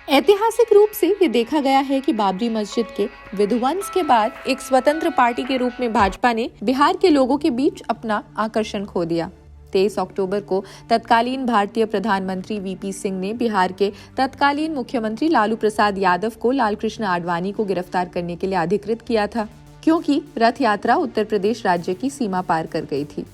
ऐतिहासिक रूप से ये देखा गया है कि बाबरी मस्जिद के विध्वंस के बाद एक स्वतंत्र पार्टी के रूप में भाजपा ने बिहार के लोगों के बीच अपना आकर्षण खो दिया। 23 अक्टूबर को तत्कालीन भारतीय प्रधानमंत्री वीपी सिंह ने बिहार के तत्कालीन मुख्यमंत्री लालू प्रसाद यादव को लालकृष्ण आडवाणी को गिरफ्तार करने के लिए अधिकृत किया था, क्योंकि रथ यात्रा उत्तर प्रदेश राज्य की सीमा पार कर गई थी।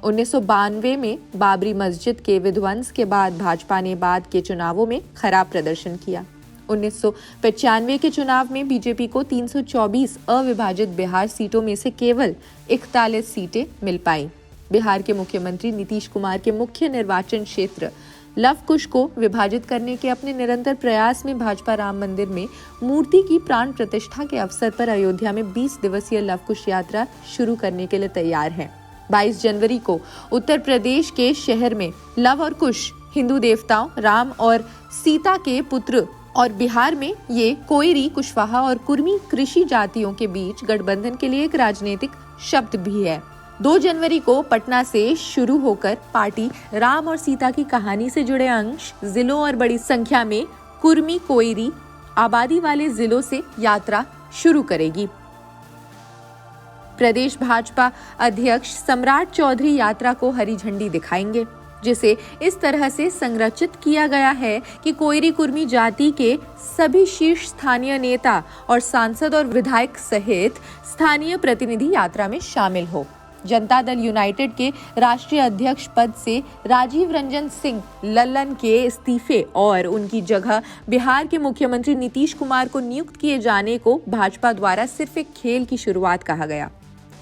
1992 में बाबरी मस्जिद के विध्वंस के बाद भाजपा ने बाद के चुनावों में खराब प्रदर्शन किया। 1995 के चुनाव में बीजेपी को 324 अविभाजित बिहार सीटों में से केवल 41 सीटें मिल पाईं। बिहार के मुख्यमंत्री नीतीश कुमार के मुख्य निर्वाचन क्षेत्र लवकुश को विभाजित करने के अपने निरंतर प्रयास में भाजपा राम मंदिर में मूर्ति की प्राण प्रतिष्ठा के अवसर पर अयोध्या में 20 दिवसीय लवकुश यात्रा शुरू करने के लिए तैयार है। 22 जनवरी को उत्तर प्रदेश के शहर में लव और कुश हिंदू देवताओं राम और सीता के पुत्र और बिहार में ये कोयरी, कुशवाहा और कुर्मी कृषि जातियों के बीच गठबंधन के लिए एक राजनीतिक शब्द भी है। 2 जनवरी को पटना से शुरू होकर पार्टी राम और सीता की कहानी से जुड़े अंश जिलों और बड़ी संख्या में कुर्मी कोयरी आबादी वाले जिलों से यात्रा शुरू करेगी। प्रदेश भाजपा अध्यक्ष सम्राट चौधरी यात्रा को हरी झंडी दिखाएंगे, जिसे इस तरह से संरचित किया गया है कि कोयरी कुर्मी जाति के सभी शीर्ष स्थानीय नेता और सांसद और विधायक सहित स्थानीय प्रतिनिधि यात्रा में शामिल हो। जनता दल यूनाइटेड के राष्ट्रीय अध्यक्ष पद से राजीव रंजन सिंह लल्लन के इस्तीफे और उनकी जगह बिहार के मुख्यमंत्री नीतीश कुमार को नियुक्त किए जाने को भाजपा द्वारा सिर्फ एक खेल की शुरुआत कहा गया।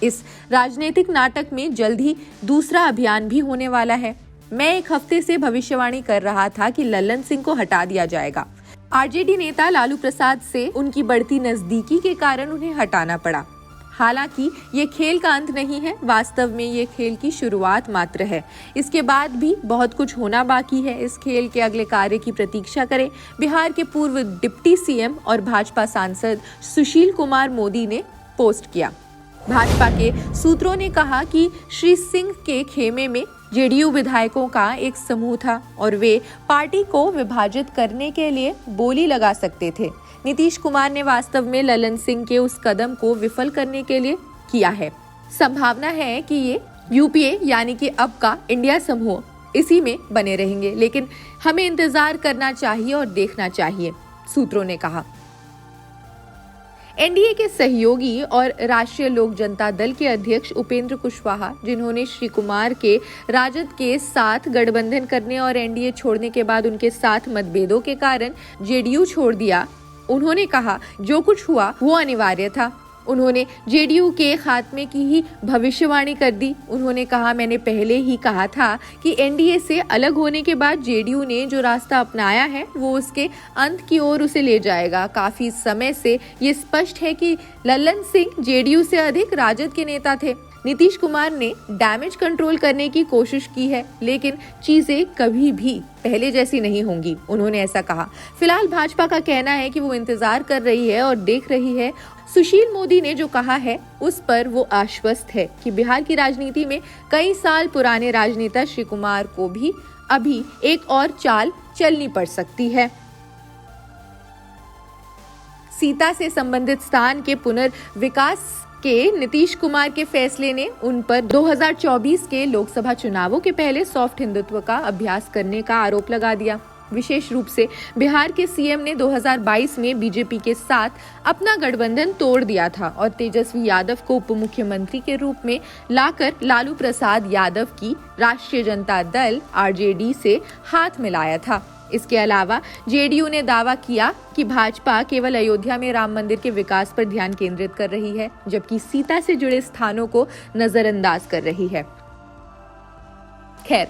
इस राजनीतिक नाटक में जल्द ही दूसरा अभियान भी होने वाला है। मैं एक हफ्ते से भविष्यवाणी कर रहा था कि लल्लन सिंह को हटा दिया जाएगा। आरजेडी नेता लालू प्रसाद से उनकी बढ़ती नजदीकी के कारण उन्हें हटाना पड़ा। हालांकि ये खेल का अंत नहीं है, वास्तव में ये खेल की शुरुआत मात्र है। इसके बाद भी बहुत कुछ होना बाकी है। इस खेल के अगले कार्य की प्रतीक्षा करें। बिहार के पूर्व डिप्टी सीएम और भाजपा सांसद सुशील कुमार मोदी ने पोस्ट किया। भाजपा के सूत्रों ने कहा कि श्री सिंह के खेमे में जेडीयू विधायकों का एक समूह था और वे पार्टी को विभाजित करने के लिए बोली लगा सकते थे। नीतीश कुमार ने वास्तव में लल्लन सिंह के उस कदम को विफल करने के लिए किया है। संभावना है कि ये यूपीए यानी कि अब का इंडिया समूह इसी में बने रहेंगे, लेकिन हमें इंतजार करना चाहिए और देखना चाहिए, सूत्रों ने कहा। एनडीए के सहयोगी और राष्ट्रीय लोक जनता दल के अध्यक्ष उपेंद्र कुशवाहा, जिन्होंने श्री कुमार के राजद के साथ गठबंधन करने और एनडीए छोड़ने के बाद उनके साथ मतभेदों के कारण जेडीयू छोड़ दिया, उन्होंने कहा जो कुछ हुआ वो अनिवार्य था। उन्होंने जेडीयू के खात्मे की ही भविष्यवाणी कर दी। उन्होंने कहा, मैंने पहले ही कहा था कि एनडीए से अलग होने के बाद जेडीयू ने जो रास्ता अपनाया है वो उसके अंत की ओर उसे ले जाएगा। काफी समय से ये स्पष्ट है कि लल्लन सिंह जेडीयू से अधिक राजद के नेता थे। नीतीश कुमार ने डैमेज कंट्रोल करने की कोशिश की है, लेकिन चीजें कभी भी पहले जैसी नहीं होंगी, उन्होंने ऐसा कहा। फिलहाल भाजपा का कहना है कि वो इंतजार कर रही है और देख रही है। सुशील मोदी ने जो कहा है उस पर वो आश्वस्त है कि बिहार की राजनीति में कई साल पुराने राजनेता श्री कुमार को भी अभी एक और चाल चलनी पड़ सकती है। सीता से संबंधित स्थान के पुनर्विकास के नीतीश कुमार के फैसले ने उन पर 2024 के लोकसभा चुनावों के पहले सॉफ्ट हिंदुत्व का अभ्यास करने का आरोप लगा दिया। विशेष रूप से बिहार के सीएम ने 2022 में बीजेपी के साथ अपना गठबंधन तोड़ दिया था और तेजस्वी यादव को उप मुख्यमंत्री के रूप में लाकर लालू प्रसाद यादव की राष्ट्रीय जनता दल आरजेडी से हाथ मिलाया था। इसके अलावा जेडीयू ने दावा किया कि भाजपा केवल अयोध्या में राम मंदिर के विकास पर ध्यान केंद्रित कर रही है, जबकि सीता से जुड़े स्थानों को नजरअंदाज कर रही है। खैर,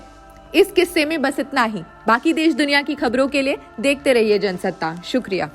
इस किस्से में बस इतना ही। बाकी देश दुनिया की खबरों के लिए देखते रहिए जनसत्ता। शुक्रिया।